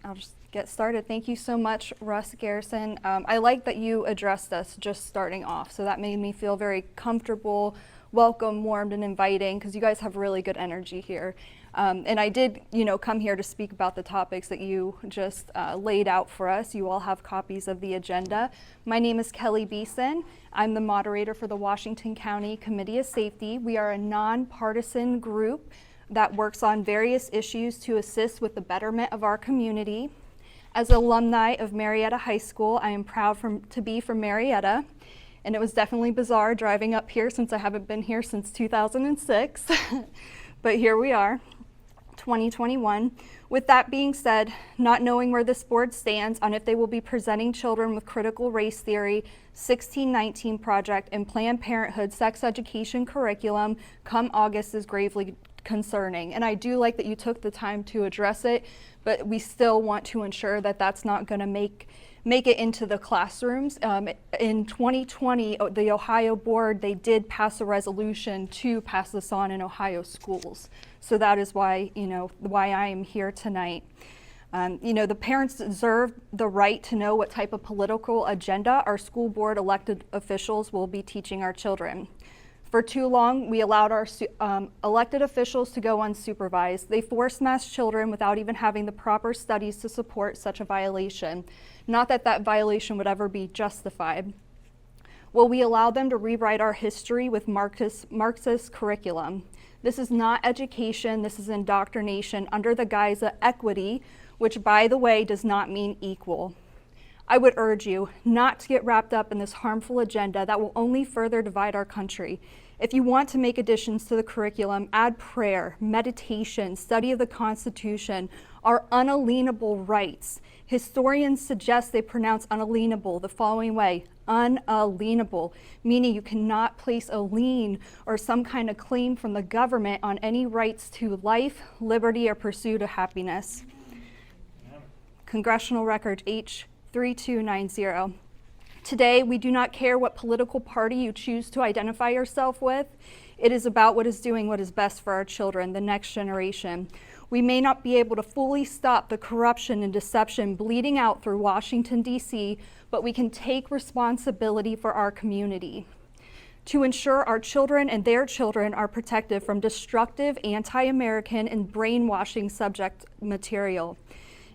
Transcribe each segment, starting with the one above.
I'll just get started. Thank you so much, Russ Garrison. I like that you addressed us just starting off, so that made me feel very comfortable, welcome, warmed, and inviting, because you guys have really good energy here. And I did, come here to speak about the topics that you just laid out for us. You all have copies of the agenda. My name is Kelly Beeson. I'm the moderator for the Washington County Committee of Safety. We are a nonpartisan group that works on various issues to assist with the betterment of our community. As an alumni of Marietta High School, I am proud to be from Marietta, and it was definitely bizarre driving up here since I haven't been here since 2006, but here we are, 2021. With that being said, not knowing where this board stands on if they will be presenting children with critical race theory, 1619 project, and Planned Parenthood sex education curriculum come August is gravely concerning. And I do like that you took the time to address it, but we still want to ensure that that's not going to make it into the classrooms. In 2020, the Ohio board, they did pass a resolution to pass this on in Ohio schools. So that is why, why I am here tonight. The parents deserve the right to know what type of political agenda our school board elected officials will be teaching our children. For too long, we allowed our elected officials to go unsupervised. They forced mass children without even having the proper studies to support such a violation. Not that that violation would ever be justified. Will we allow them to rewrite our history with Marxist curriculum? This is not education, this is indoctrination under the guise of equity, which, by the way, does not mean equal. I would urge you not to get wrapped up in this harmful agenda that will only further divide our country. If you want to make additions to the curriculum, add prayer, meditation, study of the Constitution, our unalienable rights. Historians suggest they pronounce unalienable the following way: unalienable, meaning you cannot place a lien or some kind of claim from the government on any rights to life, liberty, or pursuit of happiness. Congressional Record H3290. Today, we do not care what political party you choose to identify yourself with. It is about what is doing what is best for our children, the next generation. We may not be able to fully stop the corruption and deception bleeding out through Washington, D.C., but we can take responsibility for our community to ensure our children and their children are protected from destructive, anti-American, and brainwashing subject material.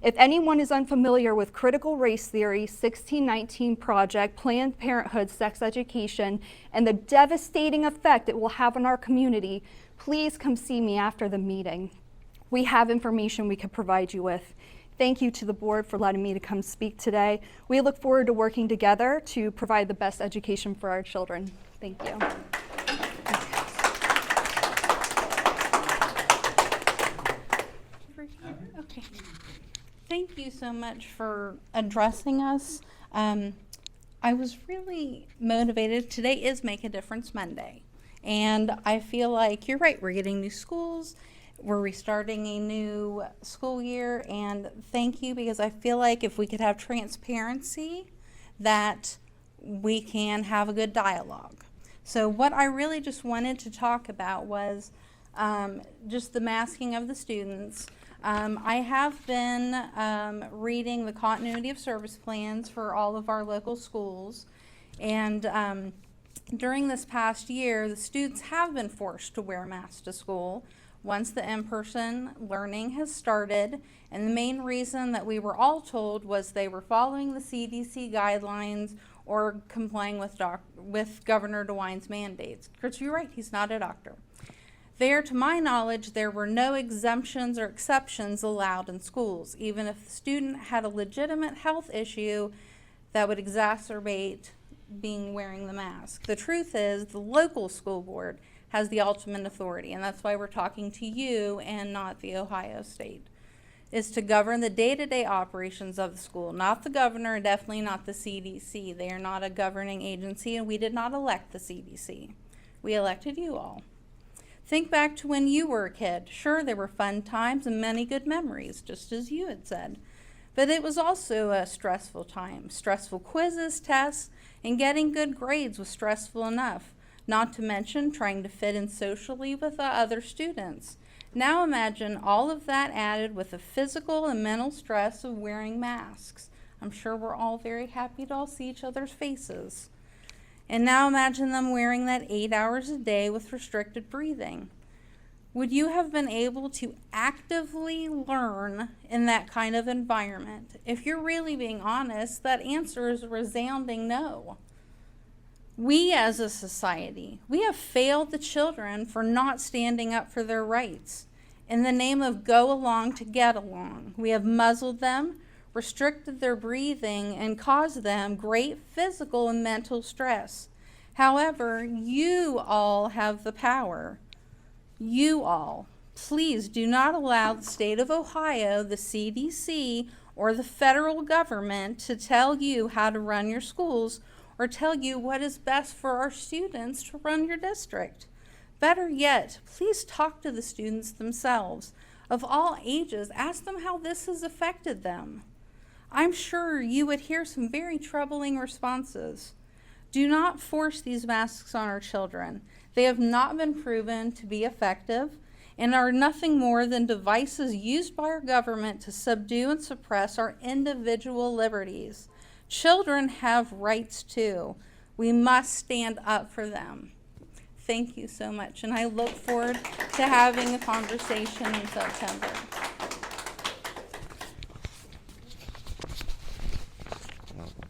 If anyone is unfamiliar with critical race theory, 1619 project, Planned Parenthood sex education, and the devastating effect it will have on our community, please come see me after the meeting. We have information we can provide you with. Thank you to the board for letting me to come speak today. We look forward to working together to provide the best education for our children. Thank you. Okay. Thank you so much for addressing us. I was really motivated. Today is Make a Difference Monday. And I feel like you're right. We're getting new schools. We're restarting a new school year. And thank you, because I feel like if we could have transparency, that we can have a good dialogue. So what I really just wanted to talk about was just the masking of the students. I have been reading the continuity of service plans for all of our local schools, and during this past year, the students have been forced to wear masks to school once the in-person learning has started, and the main reason that we were all told was they were following the CDC guidelines or complying with Governor DeWine's mandates. Chris, you're right, he's not a doctor. There, to my knowledge, there were no exemptions or exceptions allowed in schools, even if the student had a legitimate health issue that would exacerbate wearing the mask. The truth is, the local school board has the ultimate authority, and that's why we're talking to you and not the Ohio State, is to govern the day-to-day operations of the school, not the governor, and definitely not the CDC. They are not a governing agency, and we did not elect the CDC. We elected you all. Think back to when you were a kid. Sure, there were fun times and many good memories, just as you had said. But it was also a stressful time. Stressful quizzes, tests, and getting good grades was stressful enough, not to mention trying to fit in socially with the other students. Now imagine all of that added with the physical and mental stress of wearing masks. I'm sure we're all very happy to all see each other's faces. And now imagine them wearing that 8 hours a day with restricted breathing. Would you have been able to actively learn in that kind of environment? If you're really being honest, that answer is a resounding no. We as a society, we have failed the children for not standing up for their rights. In the name of go along to get along, we have muzzled them, restricted their breathing, and caused them great physical and mental stress. However, you all have the power. You all, please do not allow the state of Ohio, the CDC, or the federal government to tell you how to run your schools or tell you what is best for our students to run your district. Better yet, please talk to the students themselves. Of all ages, ask them how this has affected them. I'm sure you would hear some very troubling responses. Do not force these masks on our children. They have not been proven to be effective and are nothing more than devices used by our government to subdue and suppress our individual liberties. Children have rights too. We must stand up for them. Thank you so much, and I look forward to having a conversation in September.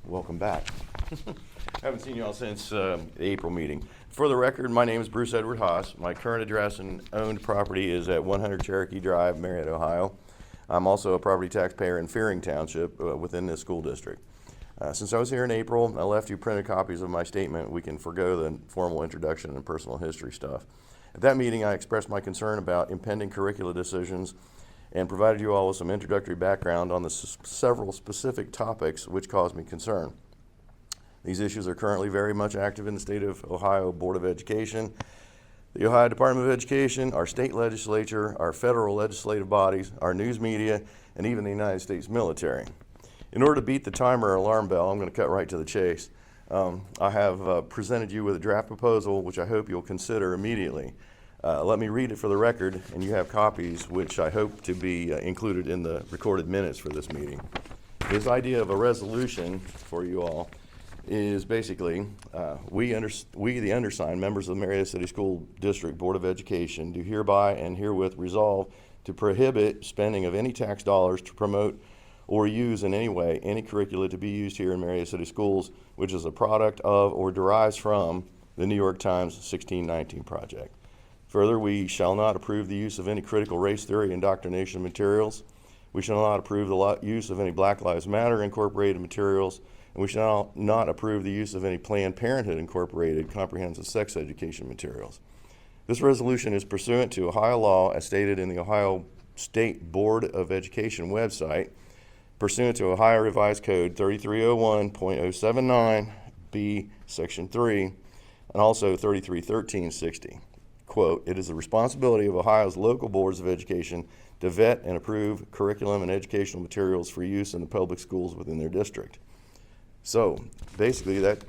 Welcome back. I haven't seen you all since the April meeting. For the record, my name is Bruce Edward Haas. My current address and owned property is at 100 Cherokee Drive, Marietta, Ohio. I'm also a property taxpayer in Fearing Township within this school district. Since I was here in April, I left you printed copies of my statement. We can forgo the formal introduction and personal history stuff. At that meeting, I expressed my concern about impending curricula decisions and provided you all with some introductory background on the several specific topics which caused me concern. These issues are currently very much active in the state of Ohio Board of Education, the Ohio Department of Education, our state legislature, our federal legislative bodies, our news media, and even the United States military. In order to beat the timer alarm bell, I'm going to cut right to the chase. I have presented you with a draft proposal, which I hope you'll consider immediately. Let me read it for the record, and you have copies, which I hope to be included in the recorded minutes for this meeting. This idea of a resolution for you all is basically, we the undersigned, members of the Marietta City School District Board of Education, do hereby and herewith resolve to prohibit spending of any tax dollars to promote or use in any way any curricula to be used here in Marietta City Schools, which is a product of or derives from the New York Times 1619 Project. Further, we shall not approve the use of any critical race theory indoctrination materials. We shall not approve the use of any Black Lives Matter Incorporated materials, and we shall not approve the use of any Planned Parenthood Incorporated comprehensive sex education materials. This resolution is pursuant to Ohio law as stated in the Ohio State Board of Education website, pursuant to Ohio Revised Code 3301.079B, Section 3, and also 331360. Quote, it is the responsibility of Ohio's local boards of education to vet and approve curriculum and educational materials for use in the public schools within their district. So basically that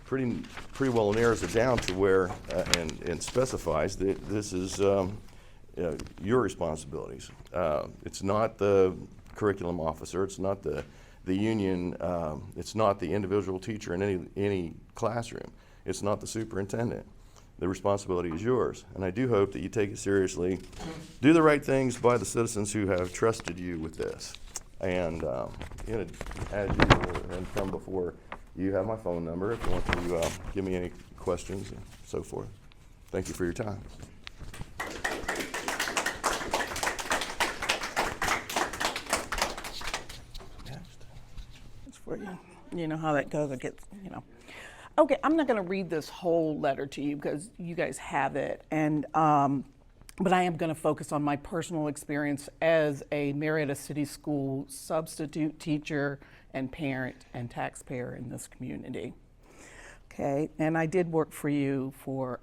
pretty well narrows it down to where and specifies that this is your responsibilities. It's not the curriculum officer, it's not the union, it's not the individual teacher in any classroom, it's not the superintendent. The responsibility is yours, and I do hope that you take it seriously, do the right things by the citizens who have trusted you with this. And as usual, and from before, you have my phone number if you want to give me any questions and so forth. Thank you for your time. It's for you. You know how that goes. It gets, Okay, I'm not going to read this whole letter to you because you guys have it, and but I am going to focus on my personal experience as a Marietta City School substitute teacher and parent and taxpayer in this community. Okay, and I did work for you for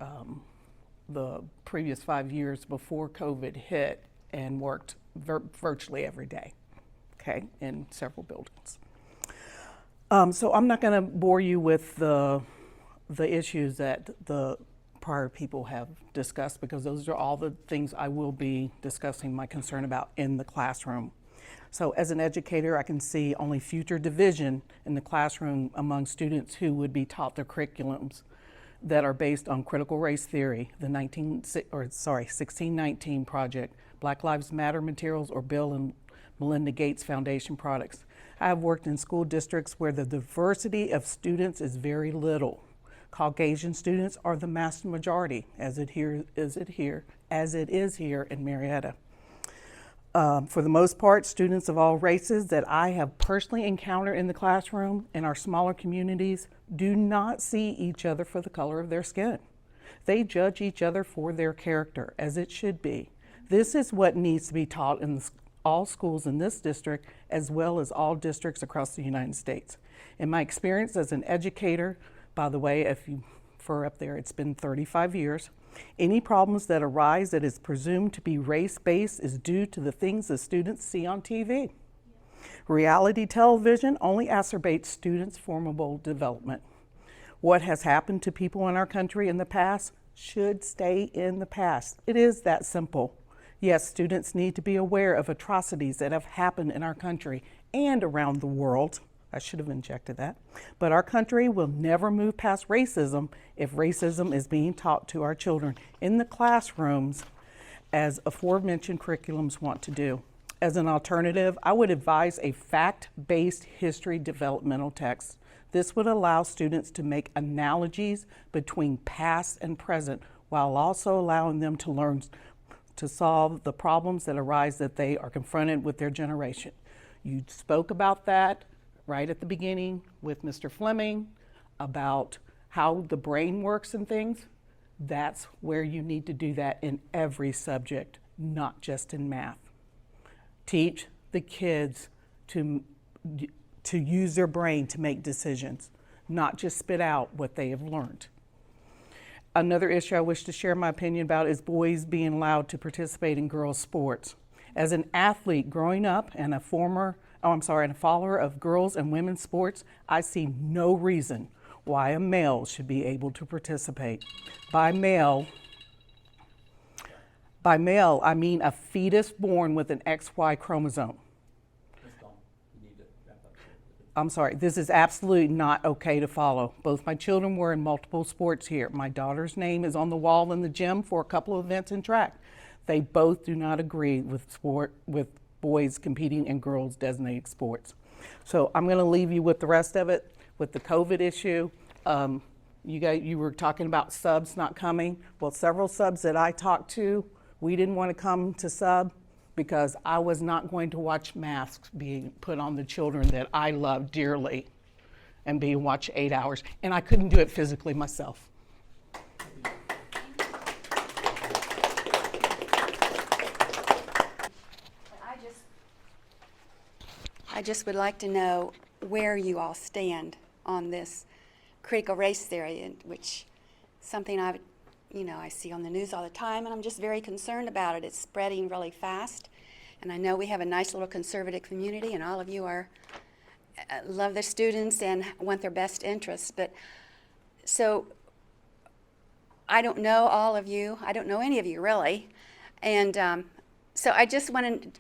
the previous 5 years before COVID hit and worked virtually every day, okay, in several buildings. So I'm not going to bore you with the issues that the prior people have discussed, because those are all the things I will be discussing my concern about in the classroom. So as an educator, I can see only future division in the classroom among students who would be taught their curriculums that are based on critical race theory, the 1619 project, Black Lives Matter materials, or Bill and Melinda Gates Foundation products. I have worked in school districts where the diversity of students is very little. Caucasian students are the mass majority, as it is here in Marietta. For the most part, students of all races that I have personally encountered in the classroom in our smaller communities do not see each other for the color of their skin. They judge each other for their character, as it should be. This is what needs to be taught in all schools in this district, as well as all districts across the United States. In my experience as an educator, by the way, if you refer up there, it's been 35 years, any problems that arise that is presumed to be race-based is due to the things the students see on TV. Reality television only exacerbates students' formable development. What has happened to people in our country in the past should stay in the past. It is that simple. Yes, students need to be aware of atrocities that have happened in our country and around the world. I should have injected that. But our country will never move past racism if racism is being taught to our children in the classrooms as aforementioned curriculums want to do. As an alternative, I would advise a fact-based history developmental text. This would allow students to make analogies between past and present while also allowing them to learn to solve the problems that arise that they are confronted with their generation. You spoke about that right at the beginning with Mr. Fleming about how the brain works and things. That's where you need to do that in every subject, not just in math. Teach the kids to use their brain to make decisions, not just spit out what they have learned. Another issue I wish to share my opinion about is boys being allowed to participate in girls' sports. As an athlete growing up and a follower of girls and women's sports, I see no reason why a male should be able to participate. By male, I mean a fetus born with an XY chromosome. I'm sorry, this is absolutely not okay to follow. Both my children were in multiple sports here. My daughter's name is on the wall in the gym for a couple of events in track. They both do not agree with boys competing in girls' designated sports. So I'm going to leave you with the rest of it, with the COVID issue. You were talking about subs not coming. Well, several subs that I talked to, we didn't want to come to sub because I was not going to watch masks being put on the children that I love dearly and being watched 8 hours. And I couldn't do it physically myself. I just would like to know where you all stand on this critical race theory, which something I see on the news all the time, and I'm just very concerned about it. It's spreading really fast, and I know we have a nice little conservative community, and all of you love their students and want their best interests. But so I don't know all of you. I don't know any of you really, and so I just wanted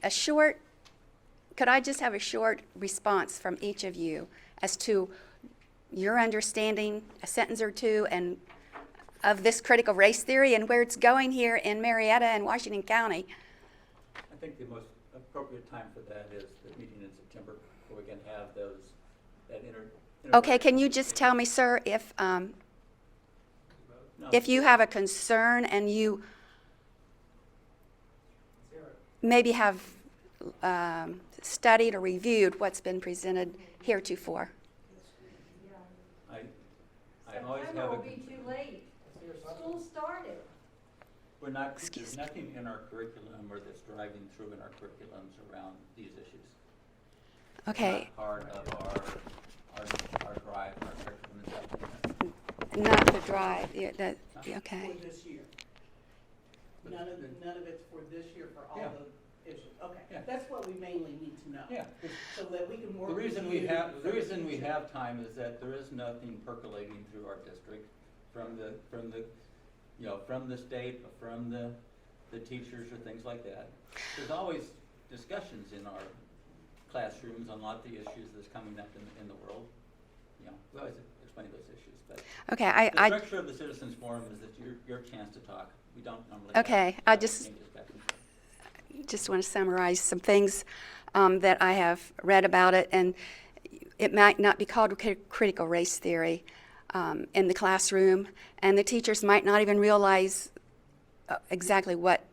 could I just have a short response from each of you as to your understanding, a sentence or two, and of this critical race theory and where it's going here in Marietta and Washington County? I think the most appropriate time for that is the meeting in September, where we can have Okay, can you just tell me, sir, if you have a concern and you maybe have studied or reviewed what's been presented heretofore? I always September have will be too late. School started. There's nothing in our curriculum or that's driving through in our curriculums around these issues. Okay. Not part of our drive, our curriculum is Not the drive. Okay. For this year. None of it's for this year for all the issues. Okay, Yeah. That's what we mainly need to know. Yeah. So that we can work. The reason with we you have, for the future. you know, from the state, or from the teachers or things like that. There's always discussions in our classrooms on a lot of the issues that's coming up in the world. You know, we always explain those issues, but Okay, the structure of the citizens forum is that your chance to talk. We don't normally. Okay, have I just- exchanges back and forth. just want to summarize some things that I have read about it, and it might not be called critical race theory in the classroom, and the teachers might not even realize exactly what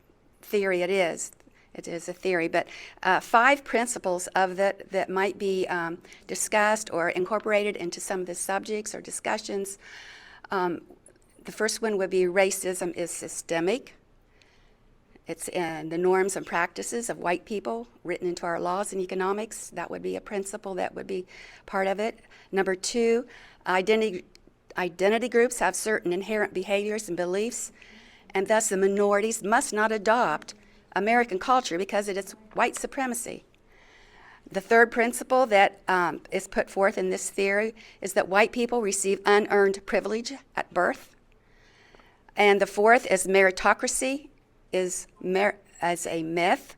theory it is. It is a theory, but 5 principles of that might be discussed or incorporated into some of the subjects or discussions. The first one would be racism is systemic. It's in the norms and practices of white people written into our laws and economics. That would be a principle that would be part of it. Number 2, identity groups have certain inherent behaviors and beliefs, and thus the minorities must not adopt American culture because it is white supremacy. The third principle that is put forth in this theory is that white people receive unearned privilege at birth. And the fourth is meritocracy is as a myth.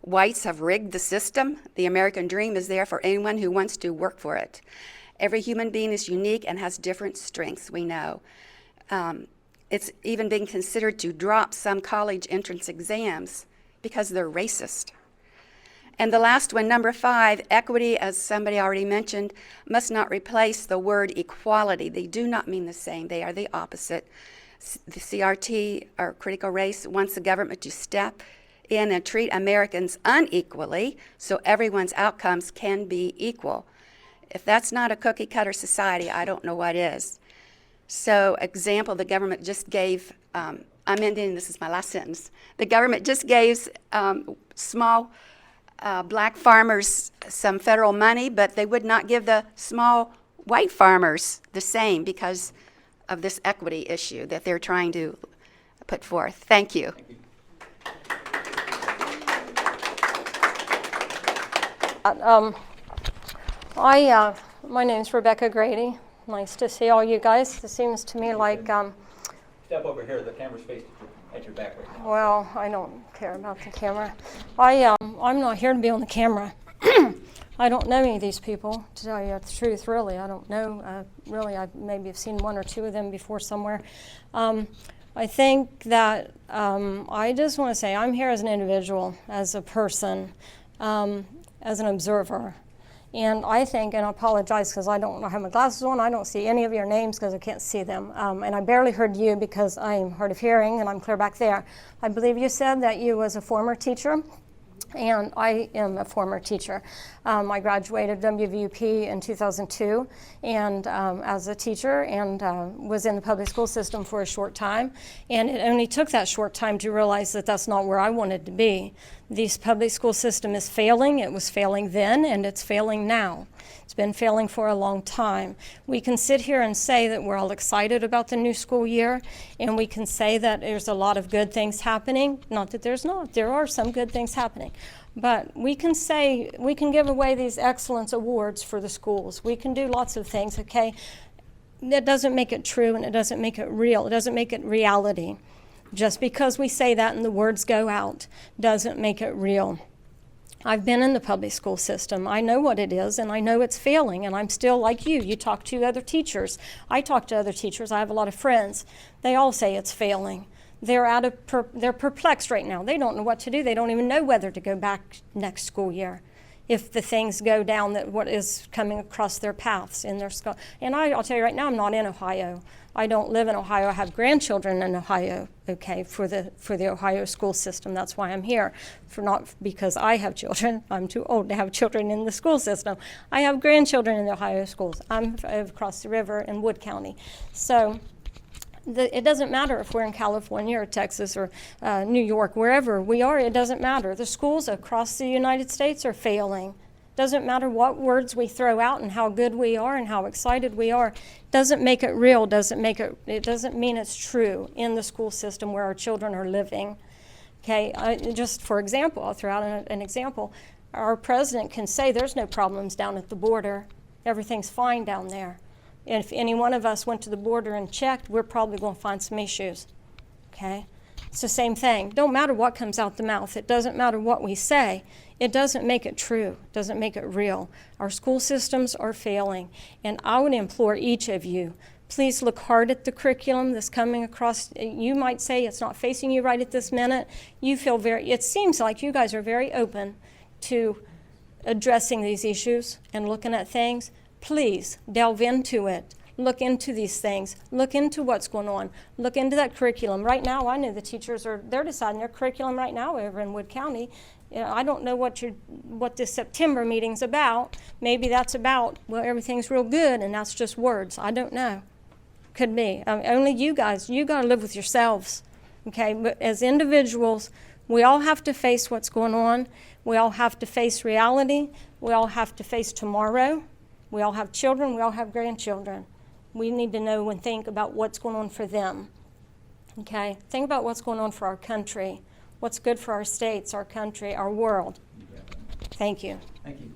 Whites have rigged the system. The American dream is there for anyone who wants to work for it. Every human being is unique and has different strengths, we know. It's even been considered to drop some college entrance exams because they're racist. And the last one, number 5, equity, as somebody already mentioned, must not replace the word equality. They do not mean the same. They are the opposite. The CRT, or critical race, wants the government to step in and treat Americans unequally so everyone's outcomes can be equal. If that's not a cookie-cutter society, I don't know what is. So, example, the government just gave, I'm ending, this is my last sentence. The government just gave small black farmers some federal money, but they would not give the small white farmers the same because of this equity issue that they're trying to put forth. Thank you. My name's Rebecca Grady. Nice to see all you guys. It seems to me like, Step over here, the camera's faced at your back right now. well, I don't care about the camera. I'm not here to be on the camera. I don't know any of these people, to tell you the truth, really. I don't know. Really, I maybe have seen 1 or 2 of them before somewhere. I think that I just want to say I'm here as an individual, as a person, as an observer. And I think, and I apologize because I don't have my glasses on, I don't see any of your names because I can't see them. And I barely heard you because I'm hard of hearing and I'm clear back there. I believe you said that you was a former teacher. And I am a former teacher. I graduated WVUP in 2002 and as a teacher and was in the public school system for a short time. And it only took that short time to realize that that's not where I wanted to be. This public school system is failing. It was failing then and it's failing now. It's been failing for a long time. We can sit here and say that we're all excited about the new school year, and we can say that there's a lot of good things happening. Not that there's not. There are some good things happening. But we can say, we can give away these excellence awards for the schools. We can do lots of things, okay? That doesn't make it true, and it doesn't make it real. It doesn't make it reality. Just because we say that and the words go out doesn't make it real. I've been in the public school system. I know what it is, and I know it's failing, and I'm still like you. You talk to other teachers. I talk to other teachers. I have a lot of friends. They all say it's failing. They're perplexed right now. They don't know what to do. They don't even know whether to go back next school year if the things go down that what is coming across their paths in their school. And I'll tell you right now, I'm not in Ohio. I don't live in Ohio. I have grandchildren in Ohio, okay, for the Ohio school system. That's why I'm here, not because I have children. I'm too old to have children in the school system. I have grandchildren in the Ohio schools. I'm across the river in Wood County. So it doesn't matter if we're in California or Texas or New York, wherever we are, it doesn't matter. The schools across the United States are failing. Doesn't matter what words we throw out and how good we are and how excited we are. Doesn't make it real, it doesn't mean it's true in the school system where our children are living. Okay, just for example, I'll throw out an example. Our president can say there's no problems down at the border. Everything's fine down there. And if any one of us went to the border and checked, we're probably going to find some issues. okay? It's the same thing. Don't matter what comes out the mouth. It doesn't matter what we say. It doesn't make it true. It doesn't make it real. Our school systems are failing, and I would implore each of you, please look hard at the curriculum that's coming across. You might say it's not facing you right at this minute. It seems like you guys are very open to addressing these issues and looking at things. Please delve into it. Look into these things. Look into what's going on. Look into that curriculum. Right now, I know the teachers they're deciding their curriculum right now over in Wood County. You know, I don't know what this September meeting's about. Maybe that's about, well, everything's real good and that's just words. I don't know. Could be. Only you guys, you got to live with yourselves, okay? But as individuals, we all have to face what's going on. We all have to face reality. We all have to face tomorrow. We all have children. We all have grandchildren. We need to know and think about what's going on for them, okay? Think about what's going on for our country, what's good for our states, our country, our world. Thank you. Thank you.